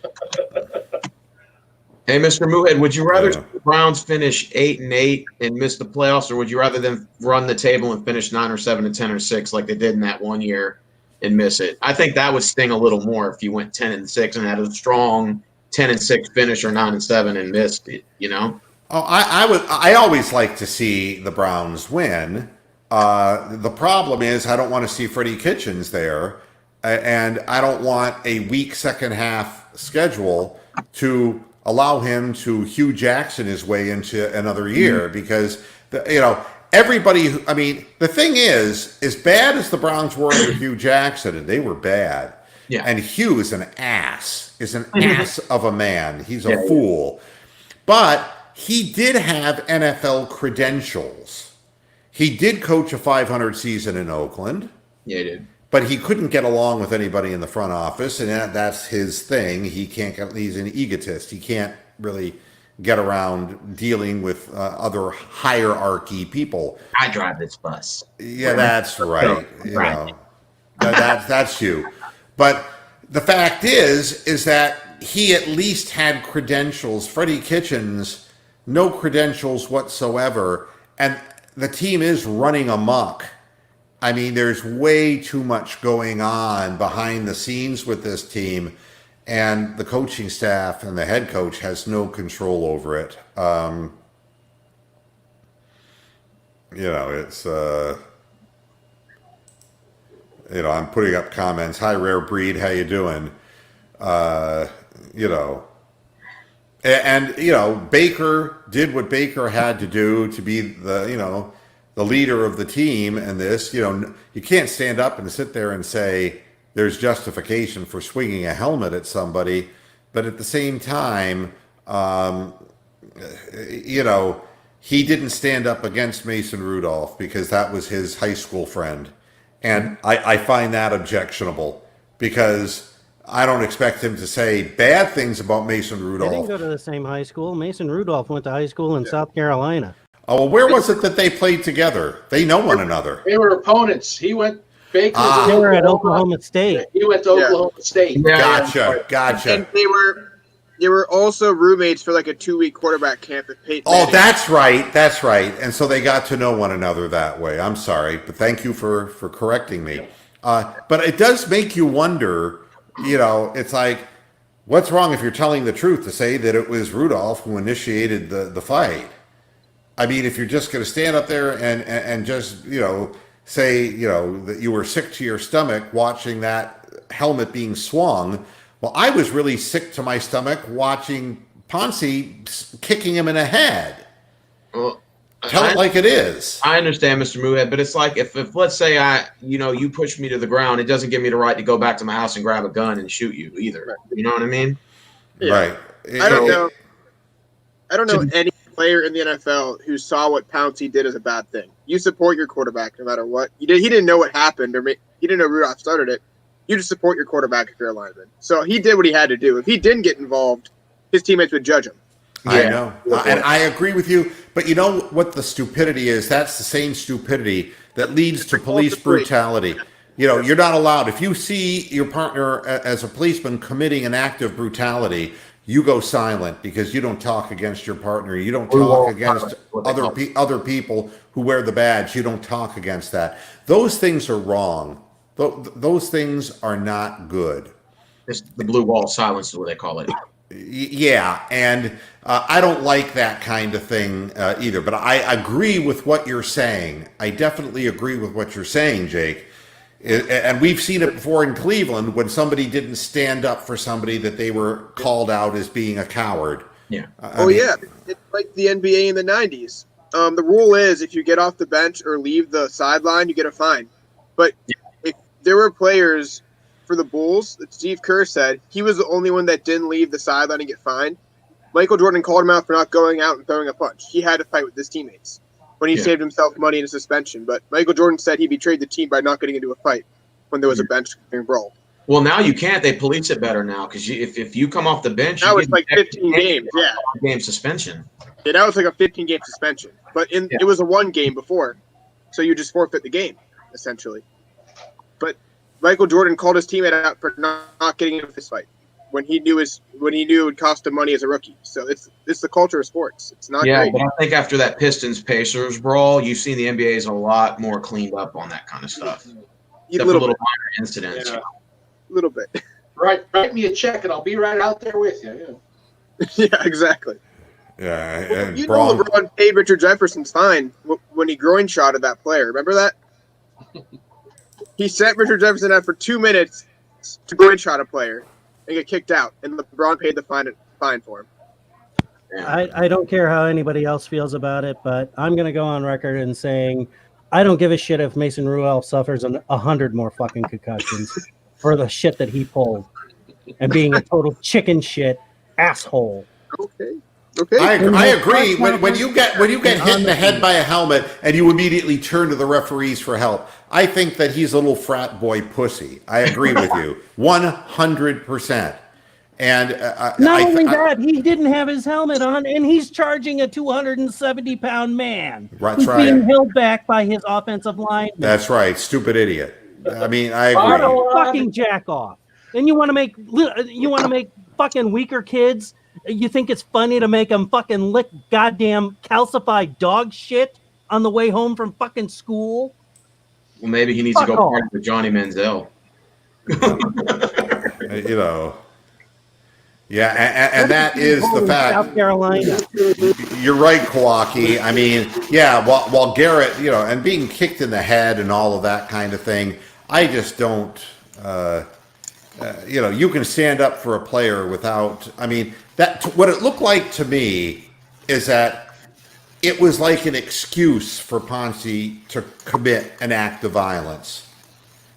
Mr. Moohead, would you rather see the Browns finish 8-8 and miss the playoffs, or would you rather them run the table and finish 9 or 7 and 10 or 6 like they did in that one year and miss it? I think that would sting a little more if you went 10-6 and had a strong 10-6 finish or 9-7 and missed it. Oh, I always like to see the Browns win. The problem is I don't want to see Freddie Kitchens there, and I don't want a weak second half schedule to allow him to Hugh Jackson his way into another year, because everybody. The thing is, as bad as the Browns were under Hugh Jackson, and they were bad. Yeah. And Hugh is an ass of a man. He's a fool, but he did have NFL credentials. He did coach a 500 season in Oakland. Yeah, he did. But he couldn't get along with anybody in the front office, and that's his thing. He's an egotist. He can't really get around dealing with other hierarchy people. I drive this bus. Yeah, that's right. That's you. But the fact is that he at least had credentials. Freddie Kitchens, no credentials whatsoever, and the team is running amok. There's way too much going on behind the scenes with this team, and the coaching staff and the head coach has no control over it. It's I'm putting up comments. Hi, Rare Breed, how you doing? And Baker did what Baker had to do to be the leader of the team. And this, you can't stand up and sit there and say there's justification for swinging a helmet at somebody, but at the same time, he didn't stand up against Mason Rudolph because that was his high school friend, and I find that objectionable because I don't expect him to say bad things about Mason Rudolph. They didn't go to the same high school. Mason Rudolph went to high school in South Carolina. Oh, well, where was it that they played together? They know one another. They were opponents. He went. Baker was they were at Oklahoma State. He went to Oklahoma State. Gotcha. And they were also roommates for like a 2-week quarterback camp at Peyton. Oh, that's right. And so they got to know one another that way. I'm sorry, but thank you for correcting me. But it does make you wonder. It's like, what's wrong if you're telling the truth to say that it was Rudolph who initiated the fight? If you're just going to stand up there and just, say, that you were sick to your stomach watching that helmet being swung. Well, I was really sick to my stomach watching Ponce kicking him in the head. Well, Tell it like it is. I understand, Mr. Moohead, but it's like if let's say you push me to the ground, it doesn't give me the right to go back to my house and grab a gun and shoot you either. You know what I mean? Yeah. Right. I don't know any player in the NFL who saw what Pouncey did as a bad thing. You support your quarterback no matter what. He didn't know what happened, or he didn't know Rudolph started it. You just support your quarterback if you're a lineman. So he did what he had to do. If he didn't get involved, his teammates would judge him. I know. And I agree with you. But you know what the stupidity is? That's the same stupidity that leads to police brutality. You're not allowed. If you see your partner as a policeman committing an act of brutality, you go silent because you don't talk against your partner. You don't Blue wall talk against silence, what they call it. other people who wear the badge. You don't talk against that. Those things are wrong. Those things are not good. It's the blue wall silence is what they call it. Yeah, and I don't like that kind of thing either. But I agree with what you're saying. I definitely agree with what you're saying, Jake. And we've seen it before in Cleveland when somebody didn't stand up for somebody that they were called out as being a coward. Yeah. Yeah, it's like the NBA in the '90s. The rule is if you get off the bench or leave the sideline, you get a fine. But if there were players for the Bulls that Steve Kerr said he was the only one that didn't leave the sideline and get fined, Michael Jordan called him out for not going out and throwing a punch. He had to fight with his teammates when he saved himself money in a suspension. But Michael Jordan said he betrayed the team by not getting into a fight when there was a bench being brawl. Well, now you can't. They police it better now because if you come off the bench, Now you it's get like 15 games. Yeah. game suspension. Yeah, that was like a 15-game suspension. But it was a 1 game before. So you just forfeit the game, essentially. But Michael Jordan called his teammate out for not getting into this fight when he knew it would cost him money as a rookie. So it's the culture of sports. It's not great. But I think after that Pistons-Pacers brawl, you've seen the NBA is a lot more cleaned up on that kind of stuff. Except for little minor incidents. Yeah. A little bit. Write me a check and I'll be right out there with you. Yeah, exactly. Yeah, Well, and you know Braun, LeBron paid Richard Jefferson's fine when he groin shotted that player. Remember that? He sent Richard Jefferson out for 2 minutes to groin shot a player and get kicked out, and LeBron paid the fine for him. I don't care how anybody else feels about it, but I'm going to go on record and saying I don't give a shit if Mason Ruel suffers 100 more fucking concussions for the shit that he pulled and being a total chicken shit asshole. Okay. I agree. When you get hit in the head by a helmet and you immediately turn to the referees for help, I think that he's a little frat boy pussy. I agree with you 100%. And not only that, he didn't have his helmet on, and he's charging a 270-pound man who's being held back by his offensive line. That's right, stupid idiot. I mean, I agree. Fucking jack off. And you want to make fucking weaker kids. You think it's funny to make them fucking lick goddamn calcified dog shit on the way home from fucking school? Well, maybe he needs to go party with Johnny Manziel. You know. Yeah, and that is the fact. South Carolina. You're right, Kawaki. I mean, yeah, while Garrett, and being kicked in the head and all of that kind of thing, I just don't, you can stand up for a player without, what it looked like to me is that it was like an excuse for Ponce to commit an act of violence.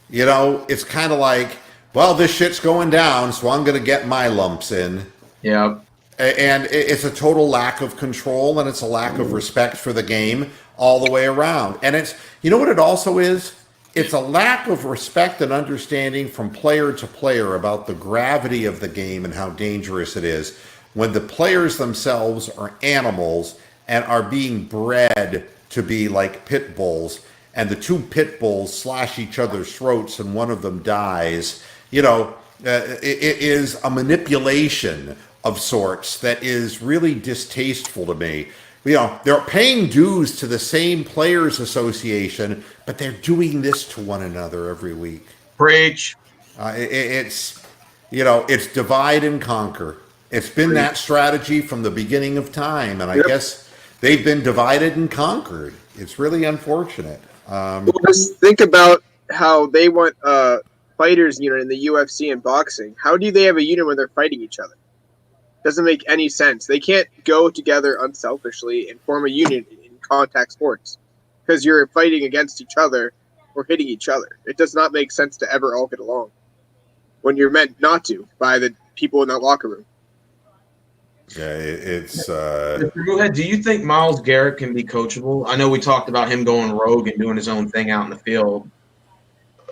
It's kind of like, well, this shit's going down, so I'm going to get my lumps in. Yeah. And it's a total lack of control, and it's a lack of respect for the game all the way around. And it's, what it also is? It's a lack of respect and understanding from player to player about the gravity of the game and how dangerous it is when the players themselves are animals and are being bred to be like pit bulls, and the two pit bulls slash each other's throats and one of them dies. It is a manipulation of sorts that is really distasteful to me. They're paying dues to the same players association, but they're doing this to one another every week. Preach. It's divide and conquer. It's been that strategy from the beginning of time, and I guess they've been divided and conquered. It's really unfortunate. Just think about how they want fighters unit in the UFC and boxing. How do they have a unit when they're fighting each other? Doesn't make any sense. They can't go together unselfishly and form a unit in contact sports because you're fighting against each other or hitting each other. It does not make sense to ever all get along when you're meant not to by the people in that locker room. Yeah, it's. Mr. Moohead, do you think Myles Garrett can be coachable? I know we talked about him going rogue and doing his own thing out in the field.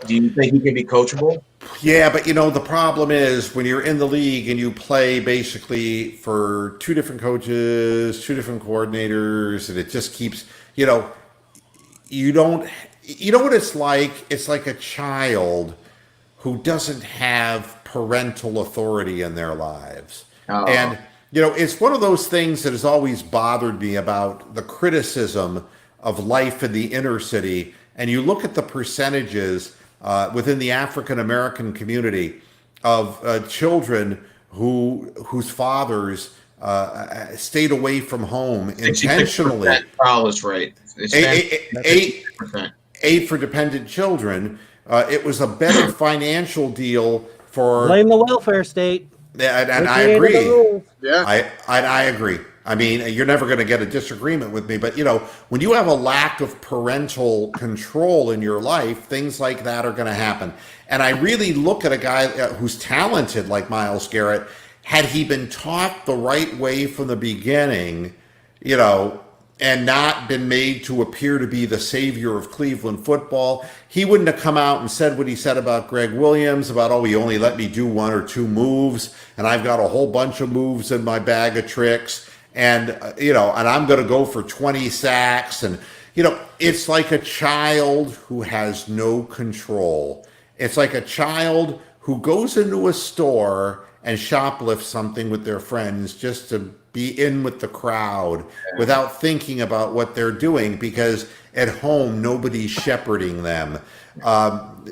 Do you think he can be coachable? Yeah, but the problem is when you're in the league and you play basically for two different coaches, two different coordinators, and it just keeps, you know what it's like? It's like a child who doesn't have parental authority in their lives. Oh. And, you know, it's one of those things that has always bothered me about the criticism of life in the inner city. And you look at the percentages within the African American community of children whose fathers stayed away from home intentionally. College rate. Aid for dependent children. It was a better financial deal for. Blame the welfare state. And I agree. Yeah. I agree. I mean, you're never going to get a disagreement with me, but you know, when you have a lack of parental control in your life, things like that are going to happen. And I really look at a guy who's talented like Myles Garrett. Had he been taught the right way from the beginning, you know, and not been made to appear to be the savior of Cleveland football, he wouldn't have come out and said what he said about Greg Williams, about, oh, he only let me do 1 or 2 moves, and I've got a whole bunch of moves in my bag of tricks, and, you know, and I'm going to go for 20 sacks. And, you know, it's like a child who has no control. It's like a child who goes into a store and shoplifts something with their friends just to be in with the crowd without thinking about what they're doing, because at home nobody's shepherding them.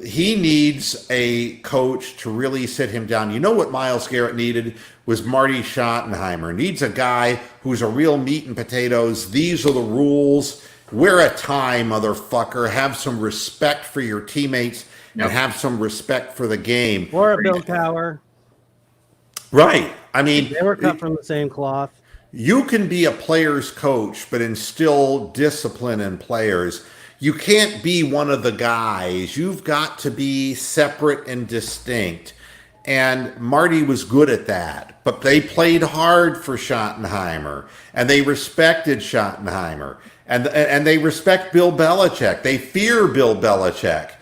He needs a coach to really sit him down. You know what Myles Garrett needed was Marty Schottenheimer. Needs a guy who's a real meat and potatoes. These are the rules. Wear a tie, motherfucker. Have some respect for your teammates and have some respect for the game. Or a Bill Cowher. Right. I mean, they were cut from the same cloth. You can be a player's coach, but instill discipline in players. You can't be one of the guys. You've got to be separate and distinct. And Marty was good at that. But they played hard for Schottenheimer, and they respected Schottenheimer, and they respect Bill Belichick. They fear Bill Belichick.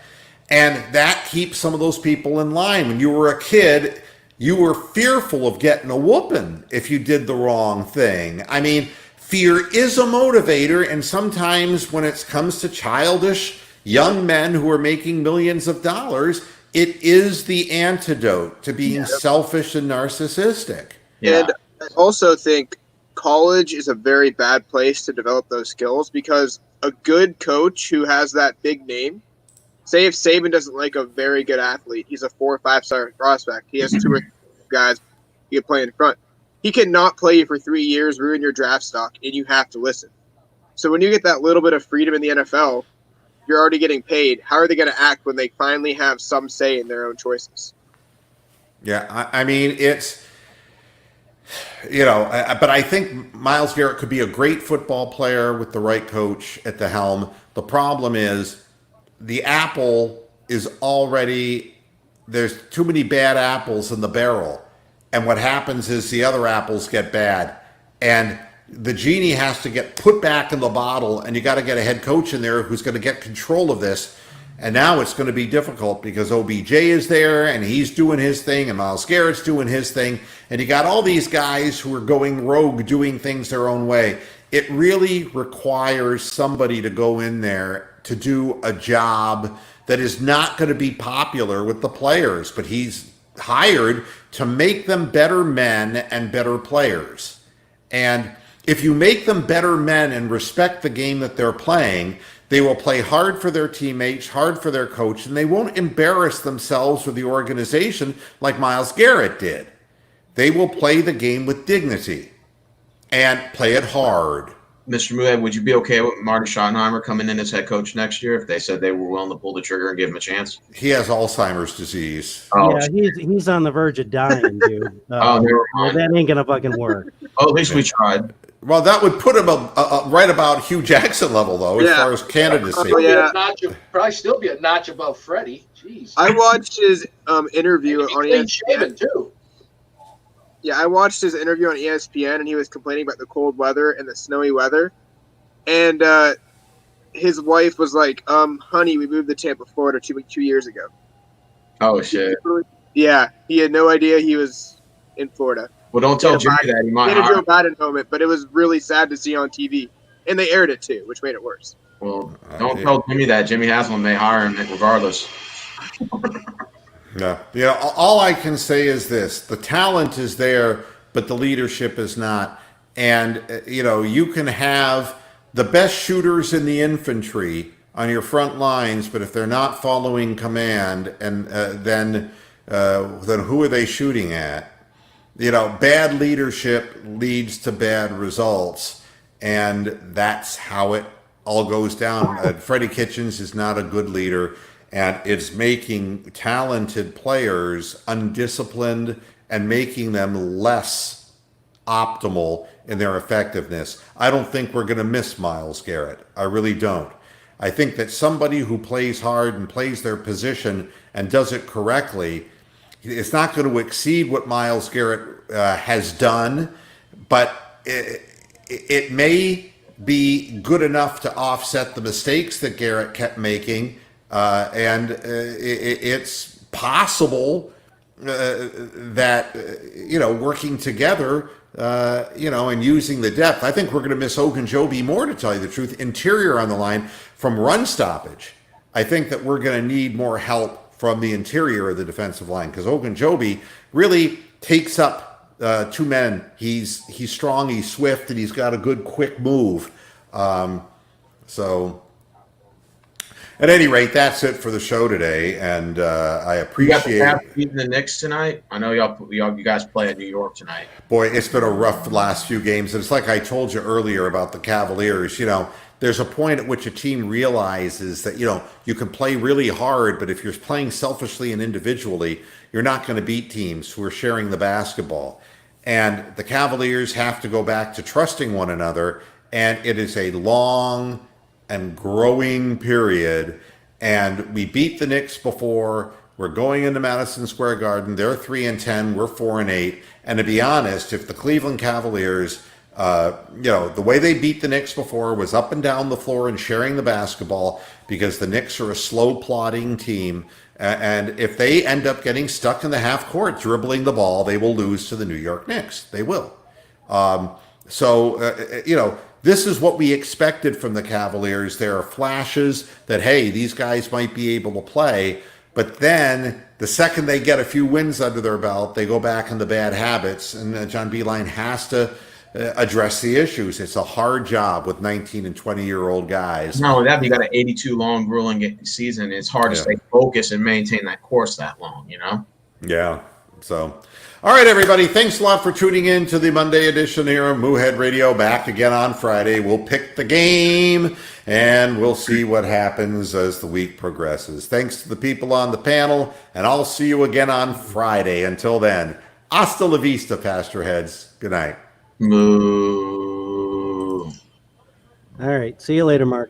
And that keeps some of those people in line. When you were a kid, you were fearful of getting a whooping if you did the wrong thing. I mean, fear is a motivator, and sometimes when it comes to childish young men who are making millions of dollars, it is the antidote to being selfish and narcissistic. Yeah. And I also think college is a very bad place to develop those skills, because a good coach who has that big name, say if Saban doesn't like a very good athlete, he's a 4 or 5 star prospect, he has 2 or 3 guys he can play in front. He cannot play you for 3 years, ruin your draft stock, and you have to listen. So when you get that little bit of freedom in the NFL, you're already getting paid. How are they going to act when they finally have some say in their own choices? Yeah, I mean, it's, you know, but I think Myles Garrett could be a great football player with the right coach at the helm. The problem is the apple is already, there's too many bad apples in the barrel. And what happens is the other apples get bad. And the genie has to get put back in the bottle, and you got to get a head coach in there who's going to get control of this. And now it's going to be difficult because OBJ is there, and he's doing his thing, and Myles Garrett's doing his thing. And you got all these guys who are going rogue, doing things their own way. It really requires somebody to go in there to do a job that is not going to be popular with the players, but he's hired to make them better men and better players. And if you make them better men and respect the game that they're playing, they will play hard for their teammates, hard for their coach, and they won't embarrass themselves or the organization like Myles Garrett did. They will play the game with dignity and play it hard. Mr. Muhead, would you be okay with Marty Schottenheimer coming in as head coach next year if they said they were willing to pull the trigger and give him a chance? He has Alzheimer's disease. Oh, Yeah, he's on the verge of dying, dude. Oh, never mind. That ain't gonna fucking work. Oh, at least we tried. Well, that would put him right about Hugh Jackson level, though, as far as candidacy. Probably still be a notch above Freddie. Jeez. I watched his interview on ESPN too. Yeah, I watched his interview on ESPN, and he was complaining about the cold weather and the snowy weather. And his wife was like, honey, we moved to Tampa, Florida 2 years ago. Oh, shit. Yeah, he had no idea he was in Florida. Well, don't tell Jimmy that. He might He had a Joe Biden moment, but it was really sad to see on TV. And they aired it, too, which made it worse. Well, don't tell Jimmy that. Jimmy Haslam may hire him regardless. Yeah. You know, all I can say is this. The talent is there, but the leadership is not. And, you can have the best shooters in the infantry on your front lines, but if they're not following command, and then who are they shooting at? Bad leadership leads to bad results, and that's how it all goes down. Freddie Kitchens is not a good leader, and it's making talented players undisciplined and making them less optimal in their effectiveness. I don't think we're going to miss Myles Garrett. I really don't. I think that somebody who plays hard and plays their position and does it correctly, it's not going to exceed what Myles Garrett has done, but it may be good enough to offset the mistakes that Garrett kept making, and it's possible that working together, and using the depth. I think we're going to miss Ogunjobi more, to tell you the truth. Interior on the line from run stoppage. I think that we're going to need more help from the interior of the defensive line, because Ogunjobi really takes up two men. He's strong, he's swift, and he's got a good quick move. So at any rate, that's it for the show today, and I appreciate. You got the Knicks tonight. I know you guys play at New York tonight. Boy, it's been a rough last few games, and it's like I told you earlier about the Cavaliers. There's a point at which a team realizes that you can play really hard, but if you're playing selfishly and individually, you're not going to beat teams who are sharing the basketball. And the Cavaliers have to go back to trusting one another, and it is a long and growing period. And we beat the Knicks before. We're going into Madison Square Garden. They're 3-10. We're 4-8. And to be honest, if the Cleveland Cavaliers, the way they beat the Knicks before was up and down the floor and sharing the basketball, because the Knicks are a slow plodding team. And if they end up getting stuck in the half court dribbling the ball, they will lose to the New York Knicks. They will. This is what we expected from the Cavaliers. There are flashes that, hey, these guys might be able to play. But then the second they get a few wins under their belt, they go back into bad habits. And John Beilein has to address the issues. It's a hard job with 19 and 20-year-old guys. Not only that, you got an 82 long grueling season. It's hard to stay focused and maintain that course that long, Yeah. So, all right, everybody. Thanks a lot for tuning in to the Monday edition here of Moohead Radio. Back again on Friday. We'll pick the game, and we'll see what happens as the week progresses. Thanks to the people on the panel, and I'll see you again on Friday. Until then, hasta la vista, Pastor Heads. Good night. Moo. All right. See you later, Mark.